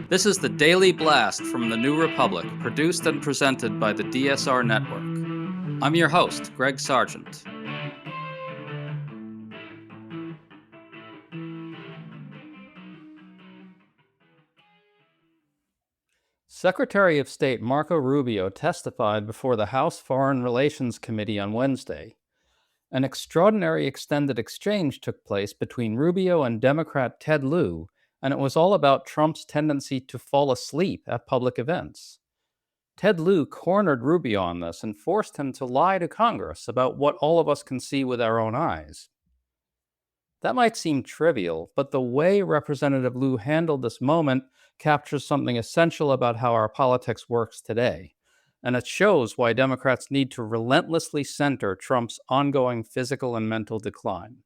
This is the Daily Blast from the New Republic, produced and presented by the DSR Network. I'm your host, Greg Sargent. Secretary of State Marco Rubio testified before the House Foreign Relations Committee on Wednesday. An extraordinary extended exchange took place between Rubio and Democrat Ted Lieu, and it was all about Trump's tendency to fall asleep at public events. Ted Lieu cornered Rubio on this and forced him to lie to Congress about what all of us can see with our own eyes. That might seem trivial, but the way Representative Lieu handled this moment captures something essential about how our politics works today. And it shows why Democrats need to relentlessly center Trump's ongoing physical and mental decline.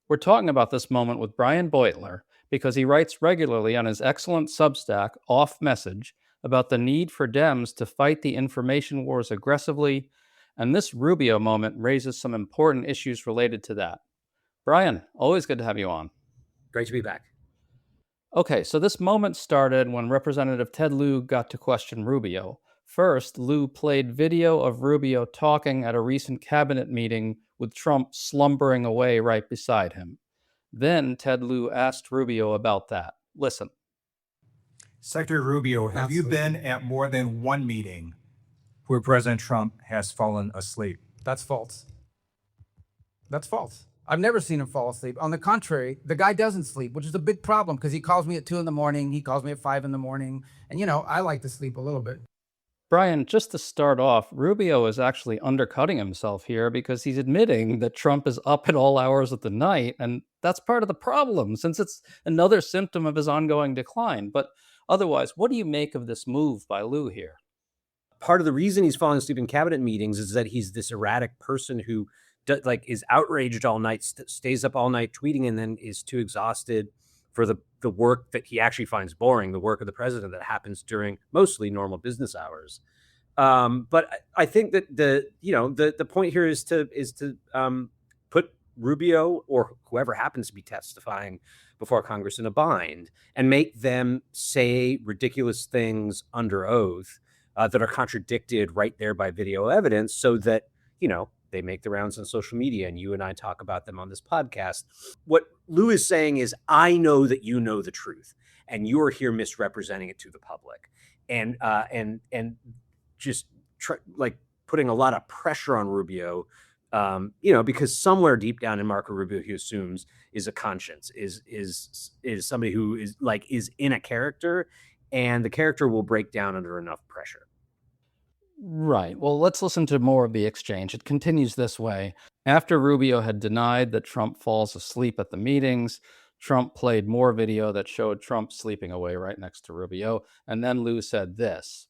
We're talking about this moment with Brian Beutler because he writes regularly on his excellent Substack, Off Message, about the need for Dems to fight the information wars aggressively, and this Rubio moment raises some important issues related to that. Brian, always good to have you on. Great to be back. Okay, so this moment started when Representative Ted Lieu got to question Rubio. First, Lieu played video of Rubio talking at a recent cabinet meeting with Trump slumbering away right beside him. Then Ted Lieu asked Rubio about that. Listen. Secretary Rubio, have you been at more than one meeting where President Trump has fallen asleep? That's false. That's false. I've never seen him fall asleep. On the contrary, the guy doesn't sleep, which is a big problem because he calls me at 2 a.m, he calls me at 5 a.m, and I like to sleep a little bit. Brian, just to start off, Rubio is actually undercutting himself here because he's admitting that Trump is up at all hours of the night, and that's part of the problem, since it's another symptom of his ongoing decline. But otherwise, what do you make of this move by Lieu here? Part of the reason he's falling asleep in cabinet meetings is that he's this erratic person who is outraged all night, stays up all night tweeting, and then is too exhausted for the work that he actually finds boring, the work of the president that happens during mostly normal business hours. But I think that the point here is to put Rubio or whoever happens to be testifying before Congress in a bind and make them say ridiculous things under oath that are contradicted right there by video evidence, so that they make the rounds on social media and you and I talk about them on this podcast. What Lieu is saying is, I know that you know the truth and you're here misrepresenting it to the public, and just putting a lot of pressure on Rubio, because somewhere deep down in Marco Rubio, he assumes is a conscience, is somebody who is in a character, and the character will break down under enough pressure. Right. Well, let's listen to more of the exchange. It continues this way. After Rubio had denied that Trump falls asleep at the meetings, Trump played more video that showed Trump sleeping away right next to Rubio. And then Lieu said this.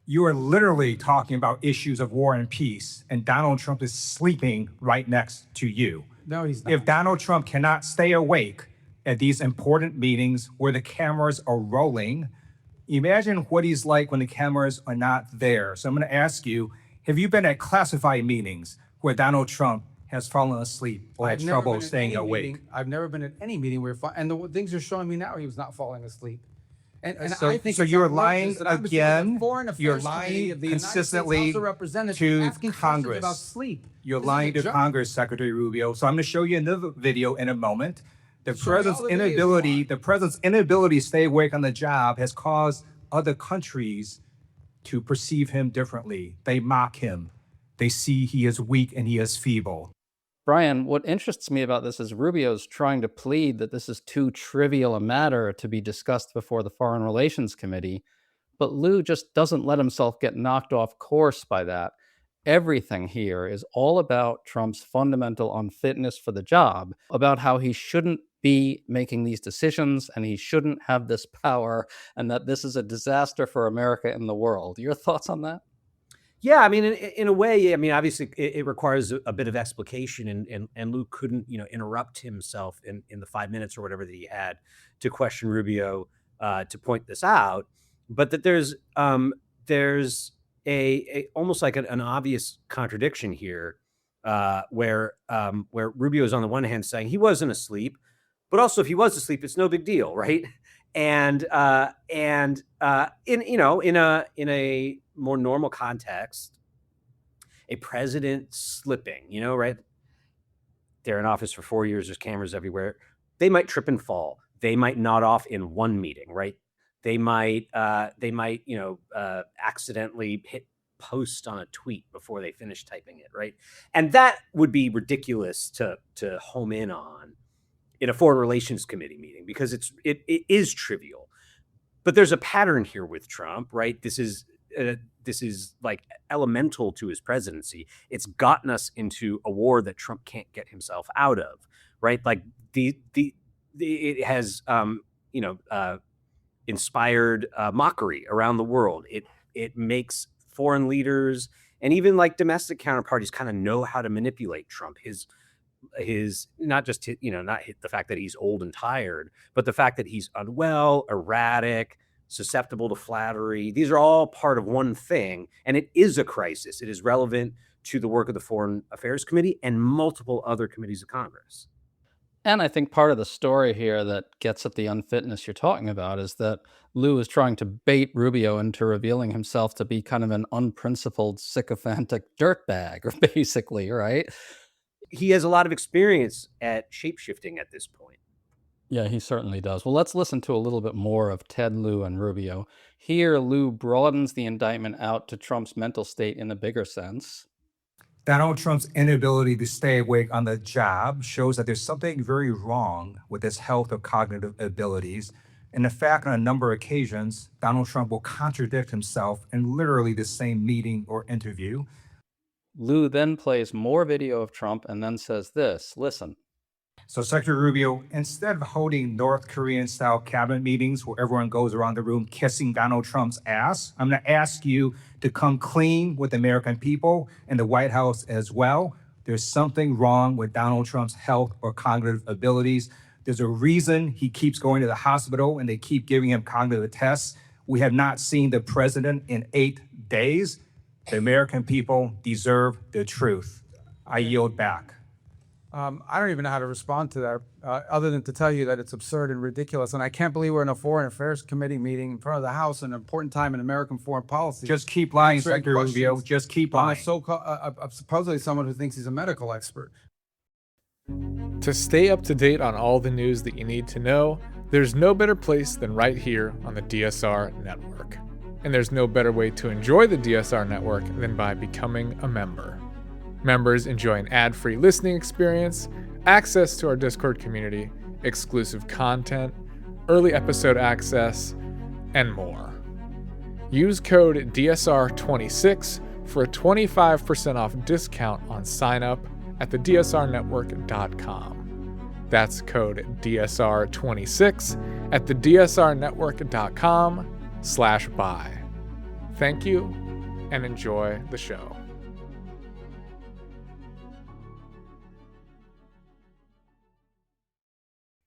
You are literally talking about issues of war and peace, and Donald Trump is sleeping right next to you. No, he's not. If Donald Trump cannot stay awake at these important meetings where the cameras are rolling, imagine what he's like when the cameras are not there. So I'm going to ask you, have you been at classified meetings where Donald Trump has fallen asleep or had trouble staying awake? I've never been at any meeting where, and the things you're showing me now, he was not falling asleep. And So, I think so you're lying that again. Foreign Affairs You're Committee lying of the United consistently States House of Representatives to asking questions Congress. about sleep. You're This is lying a to joke. Congress, Secretary Rubio. So I'm going to show you another video in a moment. The Show me all president's the videos you inability to stay awake on the job has caused other countries to perceive him differently. They mock him. They see he is weak and he is feeble. Brian, what interests me about this is Rubio's trying to plead that this is too trivial a matter to be discussed before the Foreign Relations Committee, but Lieu just doesn't let himself get knocked off course by that. Everything here is all about Trump's fundamental unfitness for the job, about how he shouldn't be making these decisions and he shouldn't have this power, and that this is a disaster for America and the world. Your thoughts on that? Yeah, I mean, in a way, I mean, obviously, it requires a bit of explication, and Lieu couldn't, interrupt himself in the 5 minutes or whatever that he had to question Rubio to point this out, but that there's a almost like an obvious contradiction here, where Rubio is on the one hand saying he wasn't asleep, but also if he was asleep, it's no big deal, right? in a more normal context, a president slipping, right? They're in office for 4 years. There's cameras everywhere. They might trip and fall. They might nod off in one meeting, right? They might accidentally hit post on a tweet before they finish typing it, right? And that would be ridiculous to home in on in a foreign relations committee meeting, because it is trivial. But there's a pattern here with Trump, right? This is like elemental to his presidency. It's gotten us into a war that Trump can't get himself out of, right? Like it has inspired mockery around the world. It makes foreign leaders and even like domestic counterparties kind of know how to manipulate Trump. His not just not the fact that he's old and tired, but the fact that he's unwell, erratic, susceptible to flattery. These are all part of one thing, and it is a crisis. It is relevant to the work of the Foreign Affairs Committee and multiple other committees of Congress. And I think part of the story here that gets at the unfitness you're talking about is that Lou is trying to bait Rubio into revealing himself to be kind of an unprincipled, sycophantic dirtbag, basically, right? He has a lot of experience at shapeshifting at this point. Yeah, he certainly does. Well, let's listen to a little bit more of Ted, Lou, and Rubio. Here, Lou broadens the indictment out to Trump's mental state in a bigger sense. Donald Trump's inability to stay awake on the job shows that there's something very wrong with his health or cognitive abilities. And in fact, on a number of occasions, Donald Trump will contradict himself in literally the same meeting or interview. Lou then plays more video of Trump and then says this. Listen. So, Secretary Rubio, instead of holding North Korean style cabinet meetings where everyone goes around the room kissing Donald Trump's ass, I'm going to ask you to come clean with the American people and the White House as well. There's something wrong with Donald Trump's health or cognitive abilities. There's a reason he keeps going to the hospital and they keep giving him cognitive tests. We have not seen the president in 8 days. The American people deserve the truth. I yield back. I don't even know how to respond to that, other than to tell you that it's absurd and ridiculous. And I can't believe we're in a Foreign Affairs Committee meeting in front of the House, an important time in American foreign policy. Just keep lying, Answering Secretary Rubio. questions Just keep by lying. supposedly someone who thinks he's a medical expert. To stay up to date on all the news that you need to know, there's no better place than right here on the DSR network. And there's no better way to enjoy the DSR network than by becoming a member. Members enjoy an ad-free listening experience, access to our Discord community, exclusive content, early episode access, and more. Use code DSR26 for a 25% off discount on sign-up at thedsrnetwork.com. That's code DSR26 at thedsrnetwork.com/buy. Thank you, and enjoy the show.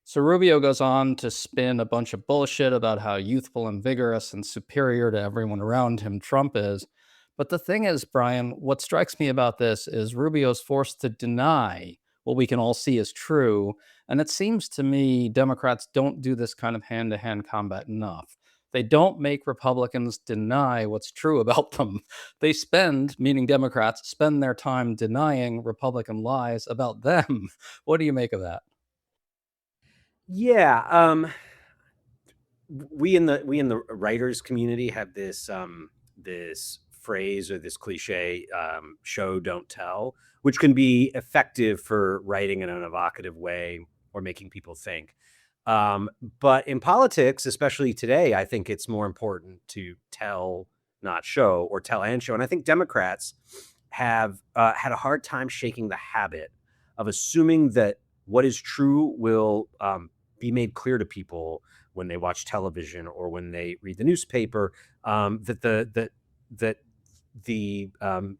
So Rubio goes on to spin a bunch of bullshit about how youthful and vigorous and superior to everyone around him Trump is. But the thing is, Brian, what strikes me about this is Rubio's forced to deny what we can all see is true. And it seems to me Democrats don't do this kind of hand-to-hand combat enough. They don't make Republicans deny what's true about them. They spend, meaning Democrats, spend their time denying Republican lies about them. What do you make of that? Yeah, we in the writers community have this this phrase or this cliche, show don't tell, which can be effective for writing in an evocative way or making people think. But in politics, especially today, I think it's more important to tell, not show, or tell and show. And I think Democrats have had a hard time shaking the habit of assuming that what is true will be made clear to people when they watch television or when they read the newspaper, that the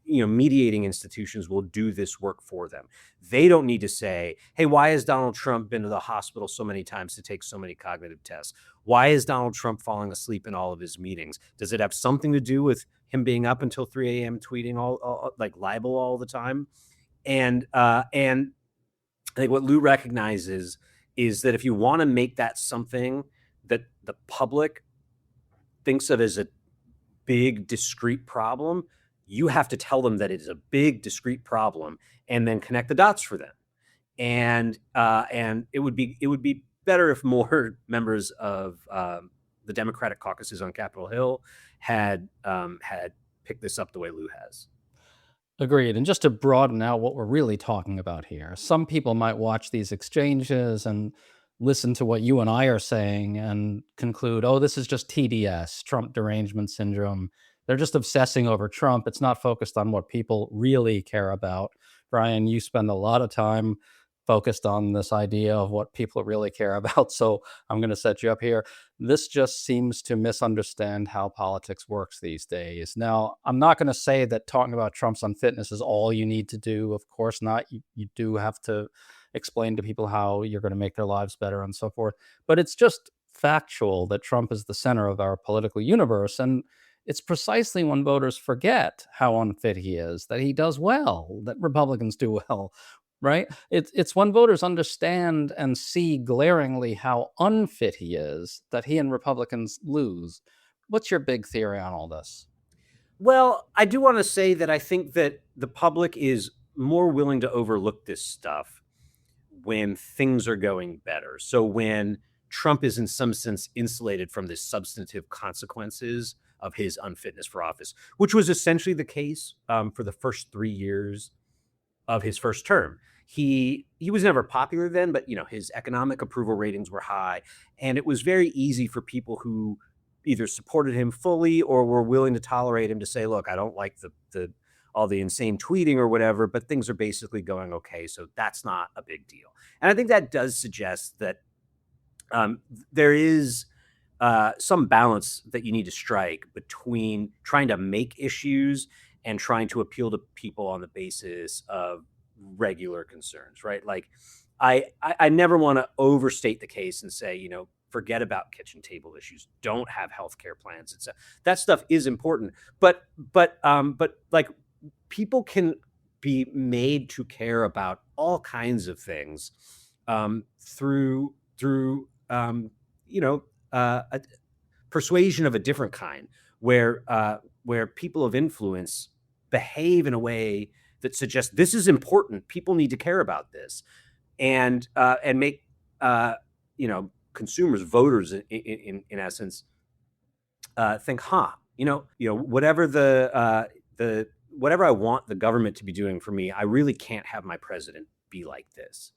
mediating institutions will do this work for them. They don't need to say, hey, why has Donald Trump been to the hospital so many times to take so many cognitive tests? Why is Donald Trump falling asleep in all of his meetings? Does it have something to do with him being up until 3 a.m. tweeting all like libel all the time? And I think what Lou recognizes is that if you want to make that something that the public thinks of as a big discrete problem, you have to tell them that it is a big discrete problem and then connect the dots for them. And it would be better if more members of the Democratic caucuses on Capitol Hill had picked this up the way Lou has. Agreed. And just to broaden out what we're really talking about here, some people might watch these exchanges and listen to what you and I are saying and conclude, oh, this is just TDS, Trump derangement syndrome. They're just obsessing over Trump. It's not focused on what people really care about. Brian, you spend a lot of time focused on this idea of what people really care about. So I'm going to set you up here. This just seems to misunderstand how politics works these days. Now, I'm not going to say that talking about Trump's unfitness is all you need to do. Of course not. You do have to explain to people how you're going to make their lives better and so forth. But it's just factual that Trump is the center of our political universe. And it's precisely when voters forget how unfit he is, that he does well, that Republicans do well, right? It's when voters understand and see glaringly how unfit he is that he and Republicans lose. What's your big theory on all this? Well, I do want to say that I think that the public is more willing to overlook this stuff when things are going better. So when Trump is in some sense insulated from the substantive consequences of his unfitness for office, which was essentially the case for the first 3 years of his first term. He was never popular then, but his economic approval ratings were high, and it was very easy for people who either supported him fully or were willing to tolerate him to say, look, I don't like the all the insane tweeting or whatever, but things are basically going okay, so that's not a big deal. And I think that does suggest that there is some balance that you need to strike between trying to make issues and trying to appeal to people on the basis of regular concerns, right? Like I never want to overstate the case and say, forget about kitchen table issues, don't have healthcare plans. That stuff is important, but like people can be made to care about all kinds of things through a persuasion of a different kind, where people of influence behave in a way that suggests this is important. People need to care about this, and make consumers, voters, in essence, think, whatever I want the government to be doing for me, I really can't have my president be like this.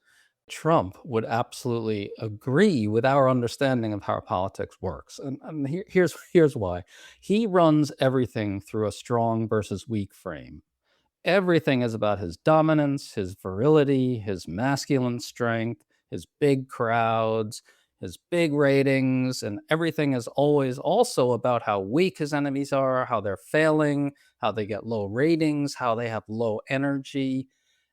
Trump would absolutely agree with our understanding of how politics works. And here's why. He runs everything through a strong versus weak frame. Everything is about his dominance, his virility, his masculine strength, his big crowds, his big ratings, and everything is always also about how weak his enemies are, how they're failing, how they get low ratings, how they have low energy.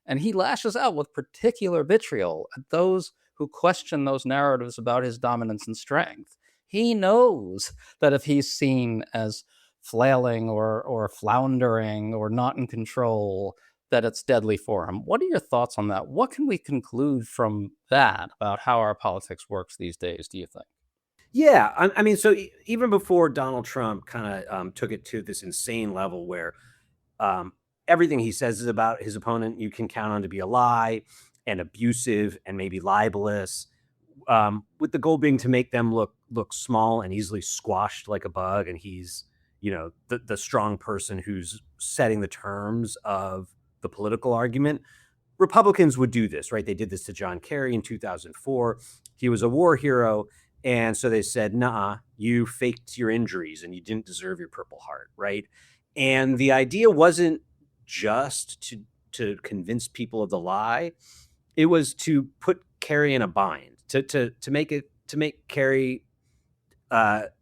And he lashes out with particular vitriol at those who question those narratives about his dominance and strength. He knows that if he's seen as flailing or floundering or not in control, that it's deadly for him. What are your thoughts on that? What can we conclude from that about how our politics works these days, do you think? Yeah, I mean, so even before Donald Trump kind of took it to this insane level where everything he says is about his opponent you can count on to be a lie and abusive and maybe libelous, with the goal being to make them look small and easily squashed like a bug, and he's the strong person who's setting the terms of the political argument. Republicans would do this, right? They did this to John Kerry in 2004. He was a war hero. And so they said, nah, you faked your injuries and you didn't deserve your Purple Heart, right? And the idea wasn't just to convince people of the lie. It was to put Kerry in a bind, to make Kerry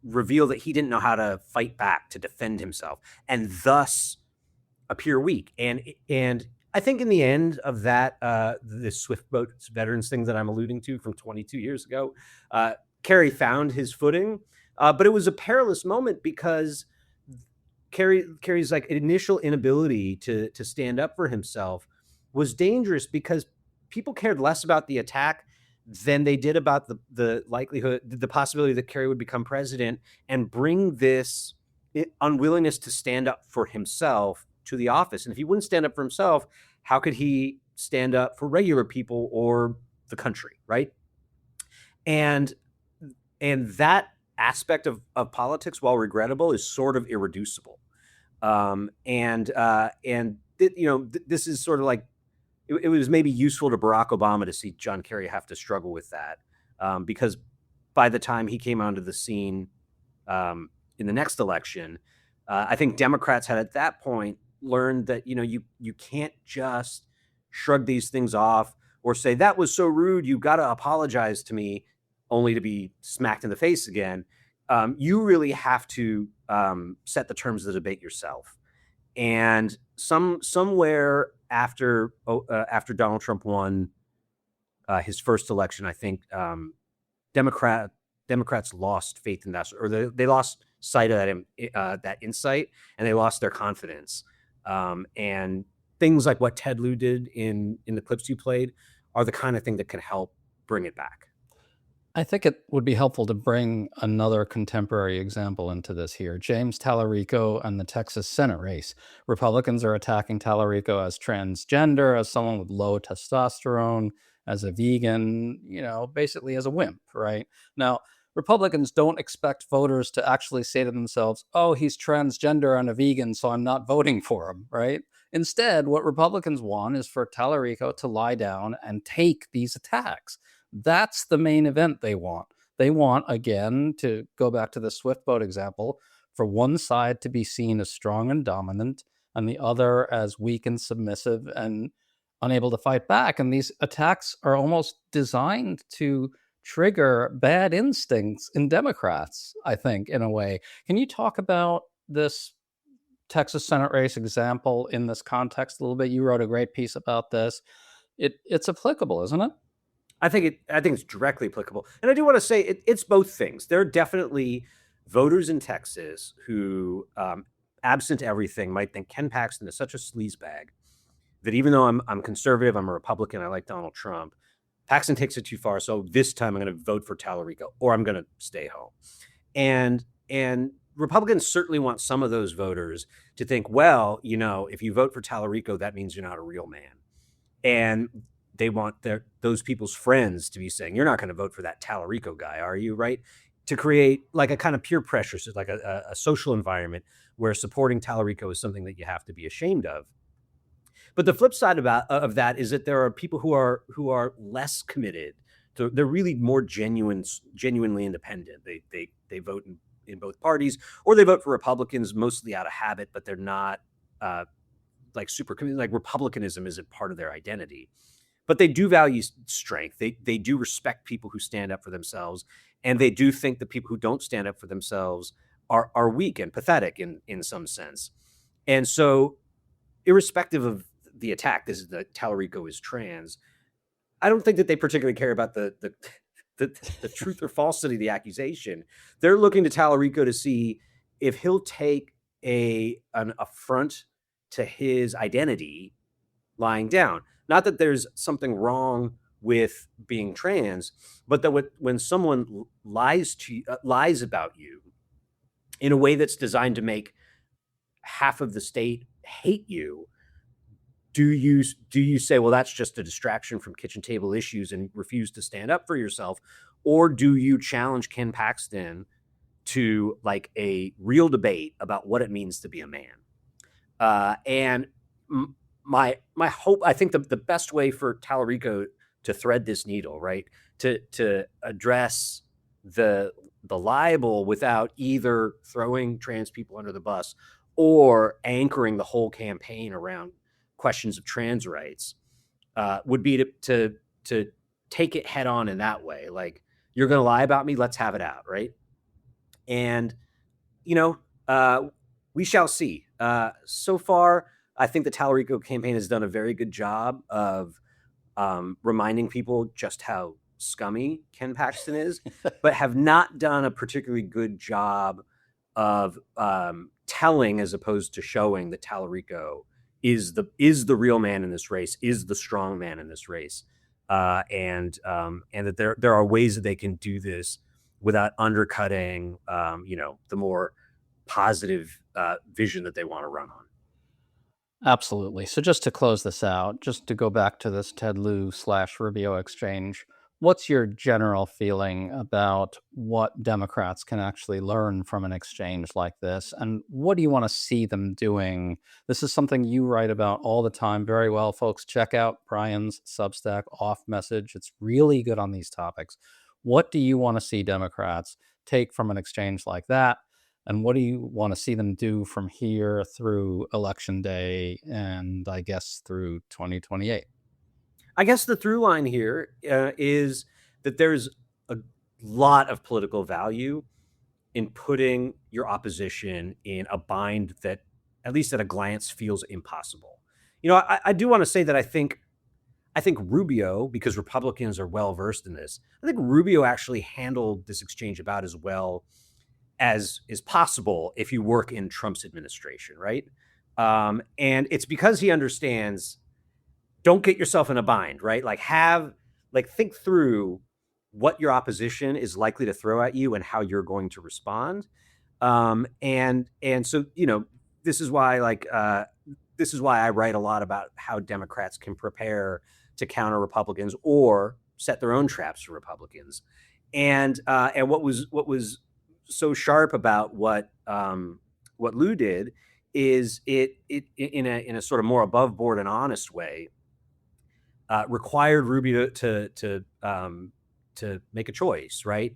reveal that he didn't know how to fight back, to defend himself, and thus appear weak. And I think in the end of that, this Swift Boats veterans thing that I'm alluding to from 22 years ago, Kerry found his footing, but it was a perilous moment because Kerry's like initial inability to stand up for himself was dangerous because people cared less about the attack than they did about the likelihood, the possibility that Kerry would become president, and bring this unwillingness to stand up for himself to the office. And if he wouldn't stand up for himself, how could he stand up for regular people or the country, right? And that aspect of politics, while regrettable, is sort of irreducible. This is sort of like, it was maybe useful to Barack Obama to see John Kerry have to struggle with that, because by the time he came onto the scene in the next election, I think Democrats had at that point learned that you can't just shrug these things off or say that was so rude, you got to apologize to me, only to be smacked in the face again. You really have to set the terms of the debate yourself. And somewhere after Donald Trump won his first election, I think Democrats lost faith in that, or they lost sight of that insight, and they lost their confidence. And things like what Ted Lieu did in the clips you played are the kind of thing that can help bring it back. I think it would be helpful to bring another contemporary example into this here. James Tallarico and the Texas Senate race. Republicans are attacking Tallarico as transgender, as someone with low testosterone, as a vegan, basically as a wimp, right? Now, Republicans don't expect voters to actually say to themselves, oh, he's transgender and a vegan, so I'm not voting for him, right? Instead, what Republicans want is for Tallarico to lie down and take these attacks. That's the main event they want. They want, again, to go back to the Swift boat example, for one side to be seen as strong and dominant and the other as weak and submissive and unable to fight back. And these attacks are almost designed to trigger bad instincts in Democrats, I think, in a way. Can you talk about this Texas Senate race example in this context a little bit? You wrote a great piece about this. It's applicable, isn't it? I think it's directly applicable. And I do want to say it's both things. There are definitely voters in Texas who, absent everything, might think Ken Paxton is such a sleazebag that even though I'm conservative, I'm a Republican, I like Donald Trump, Paxton takes it too far. So this time I'm going to vote for Tallarico, or I'm going to stay home. And Republicans certainly want some of those voters to think, well, if you vote for Tallarico, that means you're not a real man. And they want those people's friends to be saying, you're not going to vote for that Tallarico guy, are you? Right? To create like a kind of peer pressure, so like a social environment where supporting Tallarico is something that you have to be ashamed of. But the flip side of that is that there are people who are less committed. They're really more genuinely independent. They vote in both parties, or they vote for Republicans mostly out of habit, but they're not like super committed. Like Republicanism isn't part of their identity. But they do value strength. They do respect people who stand up for themselves, and they do think that people who don't stand up for themselves are weak and pathetic in some sense. And so, irrespective of the attack, this is that Tallarico is trans, I don't think that they particularly care about the truth or falsity of the accusation. They're looking to Tallarico to see if he'll take an affront to his identity lying down. Not that there's something wrong with being trans, but that when someone lies about you in a way that's designed to make half of the state hate you, do you say, well, that's just a distraction from kitchen table issues and refuse to stand up for yourself? Or do you challenge Ken Paxton to like a real debate about what it means to be a man? My hope, I think the best way for Tallarico to thread this needle, right, to address the libel without either throwing trans people under the bus or anchoring the whole campaign around questions of trans rights, would be to take it head on in that way. Like, you're going to lie about me, let's have it out, right? And we shall see. So far, I think the Tallarico campaign has done a very good job of reminding people just how scummy Ken Paxton is, but have not done a particularly good job of telling as opposed to showing that Tallarico is the real man in this race, is the strong man in this race. and that there are ways that they can do this without undercutting, the more positive vision that they want to run on. Absolutely. So just to close this out, just to go back to this Ted Lieu / Rubio exchange, what's your general feeling about what Democrats can actually learn from an exchange like this? And what do you want to see them doing? This is something you write about all the time. Very well, folks. Check out Brian's Substack Off Message. It's really good on these topics. What do you want to see Democrats take from an exchange like that? And what do you want to see them do from here through election day and I guess through 2028? I guess the through line here is that there's a lot of political value in putting your opposition in a bind that, at least at a glance, feels impossible. I do want to say that I think Rubio, because Republicans are well versed in this, I think Rubio actually handled this exchange about as well as is possible if you work in Trump's administration, right? And it's because he understands, don't get yourself in a bind, right? Think through what your opposition is likely to throw at you and how you're going to respond. And so, this is why I write a lot about how Democrats can prepare to counter Republicans or set their own traps for Republicans. And what was so sharp about what Lieu did is it in a sort of more above board and honest way required Rubio to make a choice, right?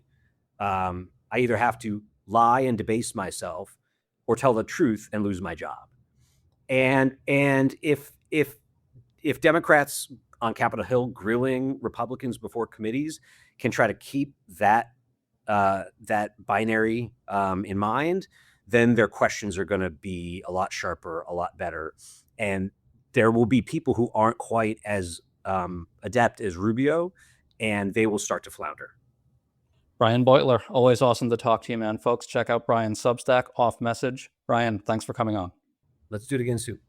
I either have to lie and debase myself or tell the truth and lose my job. And if Democrats on Capitol Hill grilling Republicans before committees can try to keep that binary in mind, then their questions are going to be a lot sharper, a lot better. And there will be people who aren't quite as adept as Rubio, and they will start to flounder. Brian Beutler, always awesome to talk to you, man. Folks, check out Brian's Substack, Off Message. Brian, thanks for coming on. Let's do it again soon.